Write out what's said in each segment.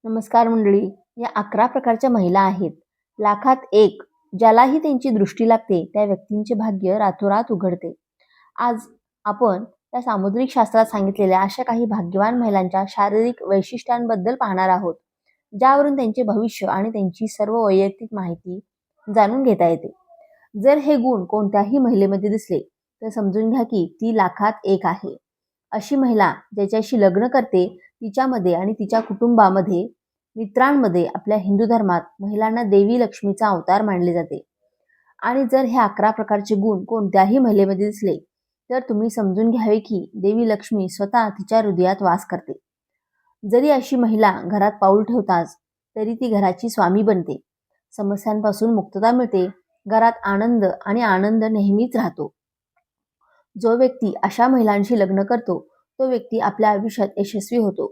नमस्कार मंडळी. या 11 प्रकारच्या महिला आहेत. लाखात एक. ज्यालाही त्यांची दृष्टी लागते त्या व्यक्तींचे भाग्य रातोरात उघडते. आज आपण त्या सामुद्रिक शास्त्रात सांगितलेल्या अशा काही भाग्यवान महिलांच्या शारीरिक वैशिष्ट्यांबद्दल पाहणार आहोत, ज्यावरून त्यांचे भविष्य आणि त्यांची सर्व वैयक्तिक माहिती जाणून घेता येते. जर हे गुण कोणत्याही महिलेमध्ये दिसले तर समजून घ्या की ती लाखात एक आहे. अशी महिला ज्याच्याशी लग्न करते तिच्यामध्ये आणि तिच्या कुटुंबामध्ये, मित्रांमध्ये आपल्या हिंदू धर्मात महिलांना देवी लक्ष्मीचा अवतार मानले जाते. आणि जर हे 11 प्रकारचे गुण कोणत्याही महिलेमध्ये दिसले तर तुम्ही समजून घ्यावे की देवी लक्ष्मी स्वतः तिच्या हृदयात वास करते. जरी अशी महिला घरात पाऊल ठेवताच तरी ती घराची स्वामी बनते. समस्यांपासून मुक्तता मिळते. घरात आनंद नेहमीच राहतो. जो व्यक्ती अशा महिलांशी लग्न करतो तो व्यक्ती आपल्या आयुष्यात यशस्वी होतो.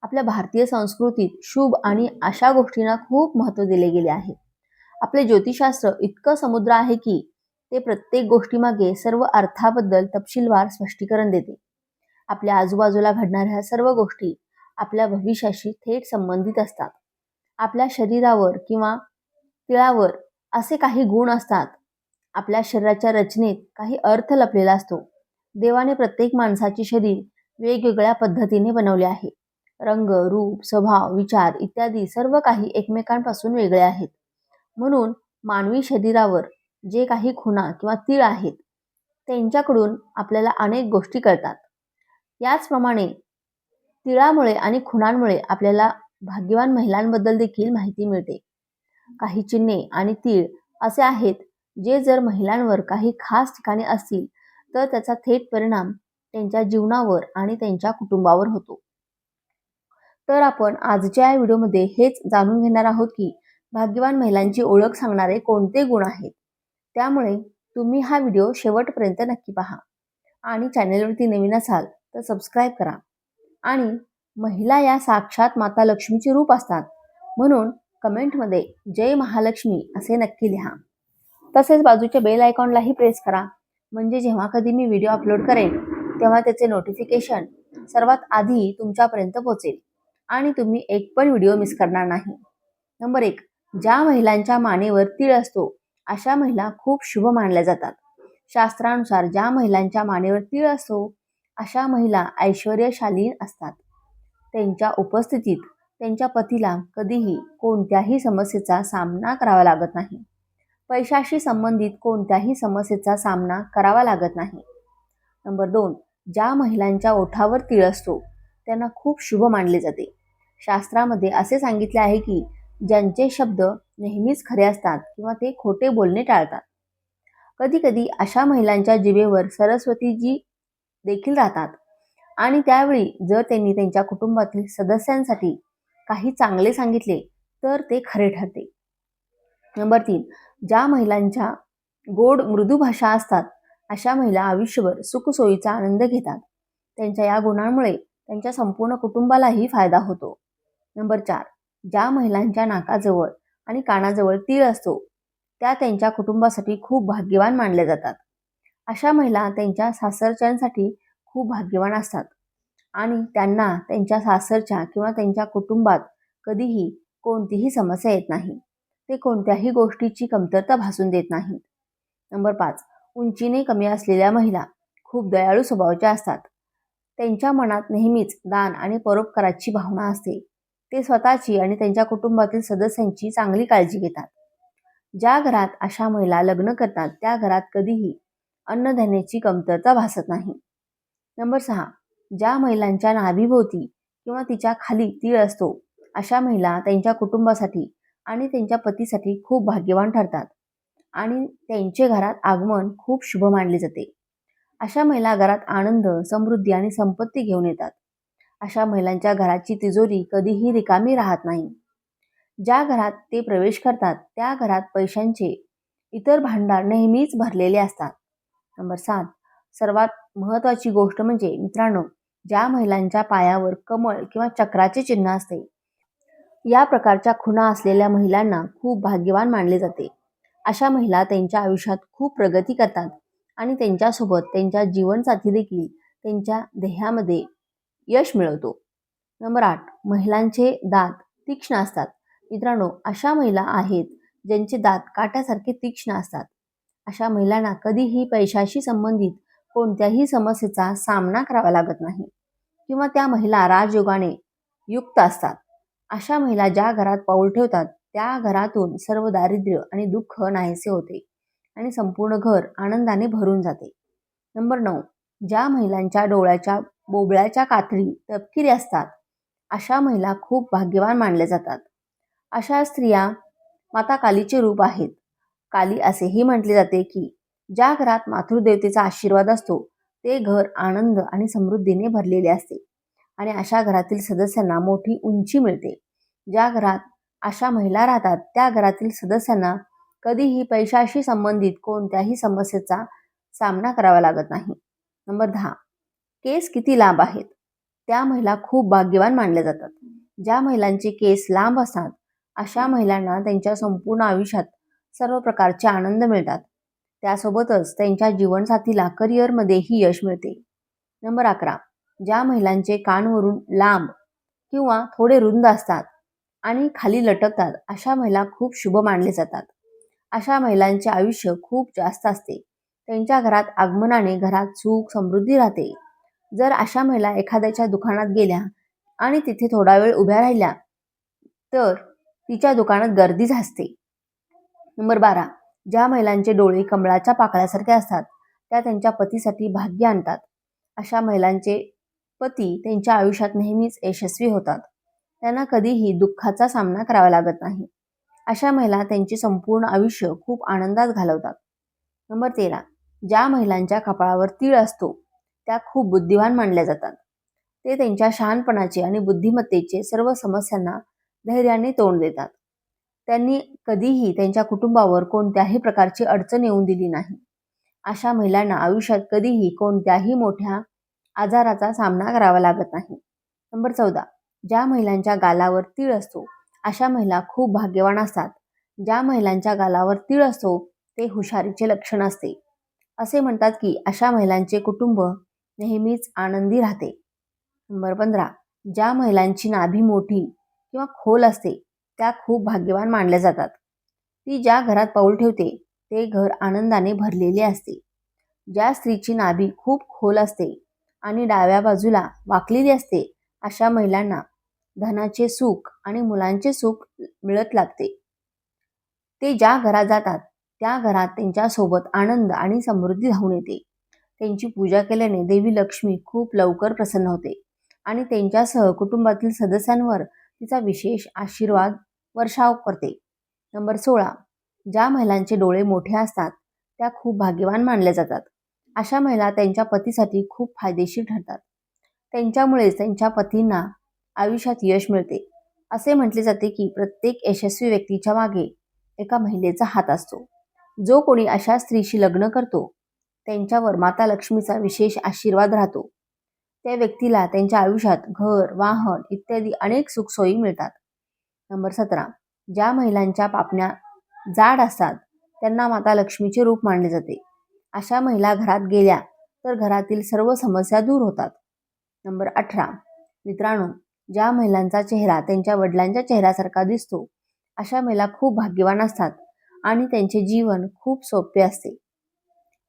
आपल्या भारतीय संस्कृतीत शुभ आणि अशा गोष्टींना खूप महत्त्व दिले गेले आहे. आपले ज्योतिषशास्त्र इतकं समुद्र आहे की ते प्रत्येक गोष्टीमागे सर्व अर्थाबद्दल तपशीलवार स्पष्टीकरण देते. आपल्या आजूबाजूला घडणाऱ्या सर्व गोष्टी आपल्या भविष्याशी थेट संबंधित असतात. आपल्या शरीरावर किंवा तिळावर असे काही गुण असतात. आपल्या शरीराच्या रचनेत काही अर्थ लपलेला असतो. देवाने प्रत्येक माणसाचे शरीर वेगवेगळ्या पद्धतीने बनवले आहे. रंग, रूप, स्वभाव, विचार इत्यादी सर्व काही एकमेकांपासून वेगळे आहेत. म्हणून मानवी शरीरावर जे काही खुणा किंवा तीळ आहेत त्यांच्याकडून आपल्याला अनेक गोष्टी कळतात. याचप्रमाणे तिळामुळे आणि खुणांमुळे आपल्याला भाग्यवान महिलांबद्दल देखील माहिती मिळते. काही चिन्हे आणि तीळ असे आहेत जे जर महिलांवर काही खास ठिकाणी असतील तर त्याचा थेट परिणाम त्यांच्या जीवनावर आणि त्यांच्या कुटुंबावर होतो. तर आपण आजच्या या व्हिडिओमध्ये हेच जाणून घेणार आहोत की भाग्यवान महिलांची ओळख सांगणारे कोणते गुण आहेत. त्यामुळे तुम्ही हा व्हिडिओ शेवटपर्यंत नक्की पहा आणि चॅनेलवरती नवीन असाल तर सबस्क्राईब करा. आणि महिला या साक्षात माता लक्ष्मीचे रूप असतात, म्हणून कमेंटमध्ये जय महालक्ष्मी असे नक्की लिहा. तसेच बाजूच्या बेल आयकॉनलाही प्रेस करा, म्हणजे जेव्हा कधी मी व्हिडिओ अपलोड करेन तेव्हा त्याचे नोटिफिकेशन सर्वात आधी तुमच्यापर्यंत पोहोचेल आणि तुम्ही एक पण व्हिडिओ मिस करणार नाही. नंबर 1. ज्या महिलांच्या मानेवर तीळ असतो अशा महिला खूप शुभ मानल्या जातात. शास्त्रानुसार ज्या महिलांच्या मानेवर तीळ असतो अशा महिला ऐश्वर्यशालीन असतात. त्यांच्या उपस्थितीत त्यांच्या पतीला कधीही कोणत्याही समस्येचा सामना करावा लागत नाही. पैशाशी संबंधित कोणत्याही समस्येचा सामना करावा लागत नाही. नंबर 2. ज्या महिलांच्या ओठावर तीळ असतो त्यांना खूप शुभ मानले जाते. शास्त्रामध्ये असे सांगितले आहे की ज्यांचे शब्द नेहमीच खरे असतात किंवा ते खोटे बोलणे टाळतात. कधी कधी अशा महिलांच्या जिभेवर सरस्वतीजी देखील राहतात आणि त्यावेळी जर त्यांनी त्यांच्या कुटुंबातील सदस्यांसाठी काही चांगले सांगितले तर ते खरे ठरते. नंबर 3. ज्या महिलांच्या गोड मृदू भाषा असतात अशा महिला आयुष्यभर सुखसोयीचा आनंद घेतात. त्यांच्या या गुणांमुळे त्यांच्या संपूर्ण कुटुंबालाही फायदा होतो. नंबर 4. ज्या महिलांच्या नाकाजवळ आणि कानाजवळ तीळ असतो त्या त्यांच्या कुटुंबासाठी खूप भाग्यवान मानल्या जातात. अशा महिला त्यांच्या सासरच्यांसाठी खूप भाग्यवान असतात आणि त्यांना त्यांच्या सासरच्या किंवा त्यांच्या कुटुंबात कधीही कोणतीही समस्या येत नाही. ते कोणत्याही गोष्टीची कमतरता भासून देत नाहीत. नंबर 5. उंचीने कमी असलेल्या महिला खूप दयाळू स्वभावाच्या असतात. त्यांच्या मनात नेहमीच दान आणि परोपकाराची भावना असते. ते स्वतःची आणि त्यांच्या कुटुंबातील सदस्यांची चांगली काळजी घेतात. ज्या घरात अशा महिला लग्न करतात त्या घरात कधीही अन्नधान्याची कमतरता भासत नाही. नंबर 6. ज्या महिलांच्या नाभीभोवती किंवा तिच्या खाली तीळ असतो अशा महिला त्यांच्या कुटुंबासाठी आणि त्यांच्या पतीसाठी खूप भाग्यवान ठरतात आणि त्यांचे घरात आगमन खूप शुभ मानले जाते. अशा महिला घरात आनंद, समृद्धी आणि संपत्ती घेऊन येतात. अशा महिलांच्या घराची तिजोरी कधीही रिकामी राहत नाही. ज्या घरात ते प्रवेश करतात त्या घरात पैशांचे इतर भांडार नेहमीच भरलेले असतात. नंबर 7. सर्वात महत्त्वाची गोष्ट म्हणजे मित्रांनो, ज्या महिलांच्या पायावर कमळ किंवा चक्राचे चिन्ह असते या प्रकारच्या खुणा असलेल्या महिलांना खूप भाग्यवान मानले जाते. अशा महिला त्यांच्या आयुष्यात खूप प्रगती करतात आणि त्यांच्यासोबत त्यांच्या जीवनसाथी देखील त्यांच्या ध्येयामध्ये यश मिळवतो. नंबर 8. महिलांचे दात तीक्ष्ण असतात. मित्रांनो, अशा महिला आहेत ज्यांचे दात काट्यासारखे तीक्ष्ण असतात. अशा महिलांना कधीही पैशाशी संबंधित कोणत्याही समस्येचा सामना करावा लागत नाही किंवा त्या महिला राजयोगाने युक्त असतात. अशा महिला ज्या घरात पाऊल ठेवतात त्या घरातून सर्व दारिद्र्य आणि दुःख नाहीसे होते आणि संपूर्ण घर आनंदाने भरून जाते. नंबर 9. ज्या महिलांच्या डोळ्याच्या बोबळ्याच्या कातडी तपकिरी असतात, अशा महिला खूप भाग्यवान मानल्या जातात. अशा स्त्रिया माता कालीचे रूप आहेत. काली असेही म्हटले जाते की ज्या घरात मातृदेवतेचा आशीर्वाद असतो ते घर आनंद आणि समृद्धीने भरलेले असते आणि अशा घरातील सदस्यांना मोठी उंची मिळते. ज्या घरात अशा महिला राहतात त्या घरातील सदस्यांना कधीही पैशाशी संबंधित कोणत्याही समस्येचा सामना करावा लागत नाही. नंबर 10. केस किती लांब आहेत? त्या महिला खूप भाग्यवान मानल्या जातात. ज्या महिलांचे केस लांब असतात अशा महिलांना त्यांच्या संपूर्ण आयुष्यात सर्व प्रकारचे आनंद मिळतात. त्यासोबतच त्यांच्या जीवनसाथीला करिअरमध्येही यश मिळते. नंबर 11. ज्या महिलांचे कान वरून लांब किंवा थोडे रुंद असतात आणि खाली लटकतात अशा महिला खूप शुभ मानले जातात. अशा महिलांचे आयुष्य खूप जास्त असते. त्यांच्या घरात आगमनाने घरात सुख समृद्धी राहते. जर अशा महिला एखाद्याच्या दुकानात गेल्या आणि तिथे थोडा वेळ उभ्या राहिल्या तर तिच्या दुकानात गर्दी असते. नंबर 12. ज्या महिलांचे डोळे कमळाच्या पाकळ्यासारखे असतात त्या त्यांच्या पतीसाठी भाग्य आणतात. अशा महिलांचे पती त्यांच्या आयुष्यात नेहमीच यशस्वी होतात. त्यांना कधीही दुःखाचा सामना करावा लागत नाही. अशा महिला त्यांचे संपूर्ण आयुष्य खूप आनंदात घालवतात. नंबर 13. ज्या महिलांच्या कपाळावर तीळ असतो त्या खूप बुद्धिवान मानल्या जातात. ते त्यांच्या शहाणपणाचे आणि बुद्धिमत्तेचे सर्व समस्यांना धैर्याने तोंड देतात. त्यांनी कधीही त्यांच्या कुटुंबावर कोणत्याही प्रकारची अडचण येऊन दिली नाही. अशा महिलांना आयुष्यात कधीही कोणत्याही मोठ्या आजाराचा सामना करावा लागत नाही. नंबर 14. ज्या महिलांच्या गालावर तीळ असतो अशा महिला खूप भाग्यवान असतात. ज्या महिलांच्या गालावर तीळ असतो ते हुशारीचे लक्षण असते. असे म्हणतात की अशा महिलांचे कुटुंब नेहमीच आनंदी राहते. नंबर 15. ज्या महिलांची नाभी मोठी किंवा खोल असते त्या खूप भाग्यवान मानल्या जातात. ती ज्या घरात पाऊल ठेवते ते घर आनंदाने भरलेले असते. ज्या स्त्रीची नाभी खूप खोल असते आणि डाव्या बाजूला वाकलेली असते अशा महिलांना धनाचे सुख आणि मुलांचे सुख मिळत लागते. ते ज्या घरात जातात त्या घरात त्यांच्यासोबत आनंद आणि समृद्धी धावून येते. त्यांची पूजा केल्याने देवी लक्ष्मी खूप लवकर प्रसन्न होते आणि त्यांच्यासह कुटुंबातील सदस्यांवर तिचा विशेष आशीर्वाद वर्षाव करते. नंबर 16. ज्या महिलांचे डोळे मोठे असतात त्या खूप भाग्यवान मानल्या जातात. अशा महिला त्यांच्या पतीसाठी खूप फायदेशीर ठरतात. त्यांच्यामुळेच त्यांच्या पतींना आयुष्यात यश मिळते. असे म्हटले जाते की प्रत्येक यशस्वी व्यक्तीच्या मागे एका महिलेचा हात असतो. जो कोणी अशा स्त्रीशी लग्न करतो त्यांच्यावर माता लक्ष्मीचा विशेष आशीर्वाद राहतो. त्या व्यक्तीला त्यांच्या आयुष्यात घर, वाहन इत्यादी अनेक सुखसोयी मिळतात. नंबर 17. ज्या महिलांच्या पापण्या जाड असतात त्यांना माता लक्ष्मीचे रूप मानले जाते. अशा महिला घरात गेल्या तर घरातील सर्व समस्या दूर होतात. नंबर 18. मित्रांनो, ज्या महिलांचा चेहरा त्यांच्या वडिलांच्या चेहऱ्यासारखा दिसतो अशा महिला खूप भाग्यवान असतात आणि त्यांचे जीवन खूप सोपे असते.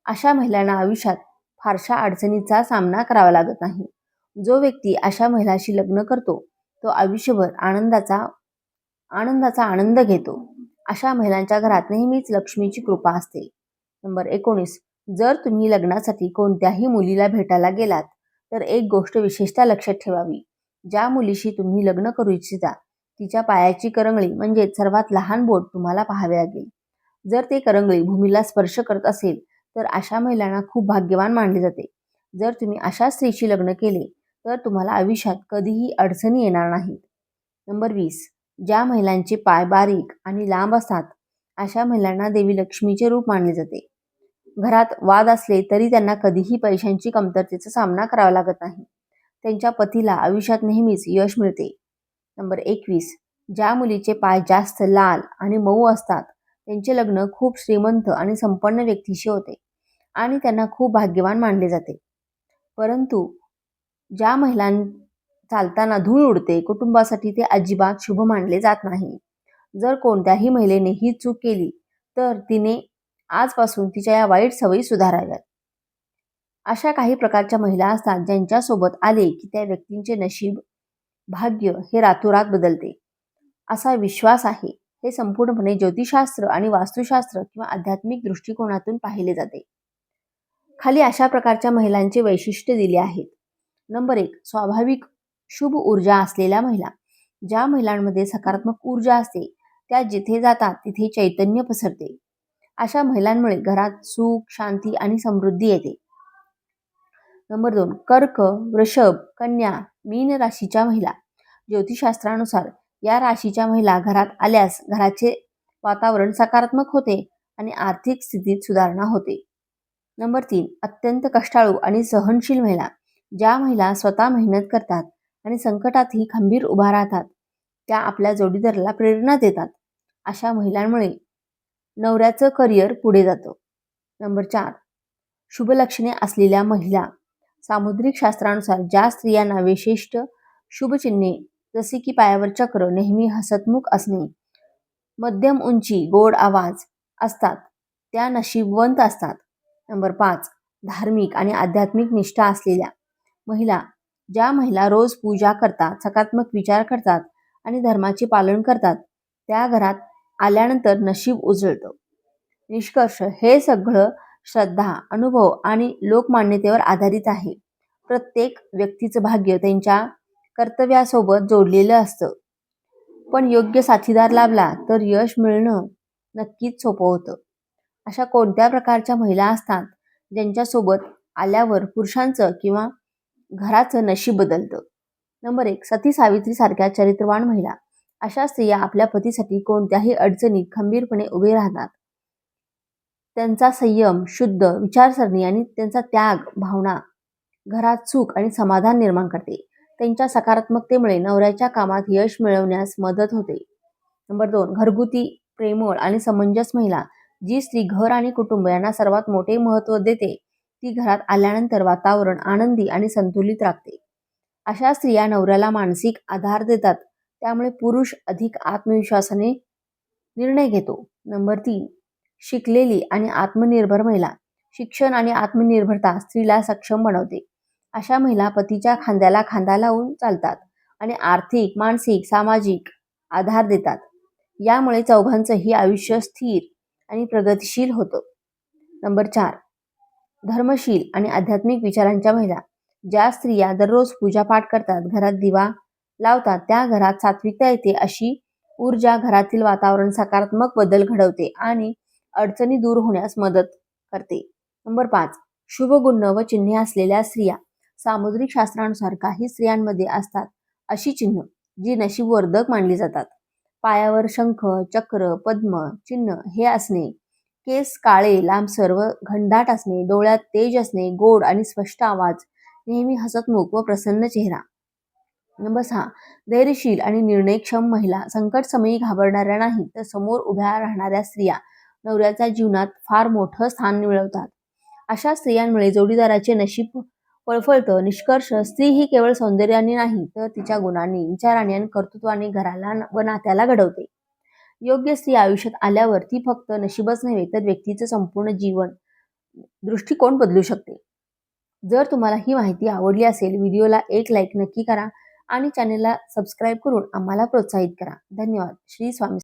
अशा महिलांना आयुष्यात फारशा अडचणीचा सामना करावा लागत नाही. जो व्यक्ती अशा महिलाशी लग्न करतो तो आयुष्यभर आनंदाचा आनंद घेतो. अशा महिलांच्या घरात नेहमीच लक्ष्मीची कृपा असते. नंबर 19. जर तुम्ही लग्नासाठी कोणत्याही मुलीला भेटायला गेलात तर एक गोष्ट विशेषतः लक्षात ठेवावी. ज्या मुलीशी तुम्ही लग्न करू इच्छिता तिच्या पायाची करंगळी म्हणजे सर्वात लहान बोट तुम्हाला पाहावे लागेल. जर ते करंगळी भूमीला स्पर्श करत असेल तर अशा महिलांना खूप भाग्यवान मानले जाते. जर तुम्ही अशा स्त्रीशी लग्न केले तर तुम्हाला आयुष्यात कधीही अडचणी येणार नाहीत. नंबर 20. ज्या महिलांचे पाय बारीक आणि लांब असतात अशा महिलांना देवी लक्ष्मीचे रूप मानले जाते. घरात वाद असले तरी त्यांना कधीही पैशांची कमतरतेचा सामना करावा लागत नाही. त्यांच्या पतीला आयुष्यात नेहमीच यश मिळते. नंबर 21. ज्या मुलीचे पाय जास्त लाल आणि मऊ असतात त्यांचे लग्न खूप श्रीमंत आणि संपन्न व्यक्तीशी होते आणि त्यांना खूप भाग्यवान मानले जाते. परंतु ज्या महिलां चालताना धूळ उडते, कुटुंबासाठी ते अजिबात शुभ मानले जात नाही. जर कोणत्याही महिलेने ही चूक केली तर तिने आजपासून तिच्या या वाईट सवयी सुधाराव्यात. अशा काही प्रकारच्या महिला असतात ज्यांच्यासोबत आले की त्या व्यक्तींचे नशीब, भाग्य हे रातोरात बदलते, असा विश्वास आहे. हे संपूर्णपणे ज्योतिषशास्त्र आणि वास्तुशास्त्र किंवा आध्यात्मिक दृष्टिकोनातून पाहिले जाते. खाली अशा प्रकारच्या महिलांचे वैशिष्ट्य दिले आहेत. नंबर 1, स्वाभाविक शुभ ऊर्जा असलेल्या महिला. ज्या महिलांमध्ये सकारात्मक ऊर्जा असते त्या जिथे जातात तिथे चैतन्य पसरते. अशा महिलांमुळे घरात सुख, शांती आणि समृद्धी येते. नंबर 2, कर्क, वृषभ, कन्या, मीन राशीच्या महिला. ज्योतिषशास्त्रानुसार या राशीच्या महिला घरात आल्यास घराचे वातावरण सकारात्मक होते आणि आर्थिक स्थितीत सुधारणा होते. नंबर 3, अत्यंत कष्टाळू आणि सहनशील महिला. ज्या महिला स्वतः मेहनत करतात आणि संकटातही खंबीर उभा राहतात, त्या आपल्या जोडीदाराला प्रेरणा देतात. अशा महिलांमुळे नवऱ्याचं करिअर पुढे जातं. नंबर 4, शुभ लक्षणे असलेल्या महिला. सामुद्रिक शास्त्रानुसार ज्या स्त्रियांना विशिष्ट शुभ चिन्हे जसे की पायावर चक्र, नेहमी हसतमुख असणे, मध्यम उंची, गोड आवाज असतात त्या नशीबवंत असतात. नंबर 5, धार्मिक आणि आध्यात्मिक निष्ठा असलेल्या महिला. ज्या महिला रोज पूजा करतात, सकारात्मक विचार करतात आणि धर्माचे पालन करतात, त्या घरात आल्यानंतर नशीब उजळतं. निष्कर्ष, हे सगळं श्रद्धा, अनुभव आणि लोकमान्यतेवर आधारित आहे. प्रत्येक व्यक्तीचं भाग्य त्यांच्या कर्तव्यासोबत जोडलेलं असतं, पण योग्य साथीदार लाभला तर यश मिळणं नक्कीच सोपं होतं. अशा कोणत्या प्रकारच्या महिला असतात ज्यांच्यासोबत आल्यावर पुरुषांचं किंवा घराचं नशीब बदलतं? नंबर 1, सती सावित्री सारख्या चरित्रवान महिला. अशा स्त्रिया आपल्या पतीसाठी कोणत्याही अडचणीत खंबीरपणे उभे राहतात. त्यांचा संयम, शुद्ध विचारसरणी आणि त्यांचा त्याग भावना घरात सुख आणि समाधान निर्माण करते. त्यांच्या सकारात्मकतेमुळे नवऱ्याच्या कामात यश मिळवण्यास मदत होते. नंबर 2, घरगुती, प्रेमळ आणि समंजस महिला. जी स्त्री घर आणि कुटुंब यांना सर्वात मोठे महत्त्व देते, ती घरात आल्यानंतर वातावरण आनंदी आणि संतुलित राखते. अशा स्त्रिया नवऱ्याला मानसिक आधार देतात, त्यामुळे पुरुष अधिक आत्मविश्वासाने निर्णय घेतो. नंबर 3, शिकलेली आणि आत्मनिर्भर महिला. शिक्षण आणि आत्मनिर्भरता स्त्रीला सक्षम बनवते. अशा महिला पतीच्या खांद्याला खांदा लावून चालतात आणि आर्थिक, मानसिक, सामाजिक आधार देतात. यामुळे चौघांचंही आयुष्य स्थिर आणि प्रगतिशील होतं. नंबर 4, धर्मशील आणि आध्यात्मिक विचारांच्या महिला. ज्या स्त्रिया दररोज पूजापाठ करतात, घरात दिवा लावतात, त्या घरात सात्विकता येते. अशी ऊर्जा घरातील वातावरण सकारात्मक बदल घडवते आणि अडचणी दूर होण्यास मदत करते. नंबर 5, शुभ गुण व चिन्हे असलेल्या स्त्रिया. सामुद्रिक शास्त्रानुसार काही स्त्रियांमध्ये असतात अशी चिन्ह जी नशीबवर्धक मानली जातात. पायावर शंख, चक्र, पद्म चिन्ह हे असणे, केस काळे, लांबसर व घनदाट असणे, डोळ्यात तेज असणे, गोड आणि स्पष्ट आवाज, नेहमी हसतमुख व प्रसन्न चेहरा. नंबर 6, धैर्यशील आणि निर्णयक्षम महिला. संकट समयी घाबरणाऱ्या नाही तर समोर उभ्या राहणाऱ्या स्त्रिया नवऱ्याच्या जीवनात फार मोठं स्थान मिळवतात. अशा स्त्रियांमुळे जोडीदाराचे नशीब फळफळतं. निष्कर्ष, स्त्री ही केवळ सौंदर्याने नाही तर तिच्या गुणांनी, विचारांनी आणि कर्तृत्वाने घराला व नात्याला घडवते. योग्य स्त्री आयुष्यात आल्यावर ती फक्त नशीबच नव्हे तर व्यक्तीचं संपूर्ण जीवन दृष्टिकोन बदलू शकते. जर तुम्हाला ही माहिती आवडली असेल, व्हिडिओला एक लाईक नक्की करा आणि चॅनेलला सबस्क्राईब करून आम्हाला प्रोत्साहित करा. धन्यवाद. श्री स्वामी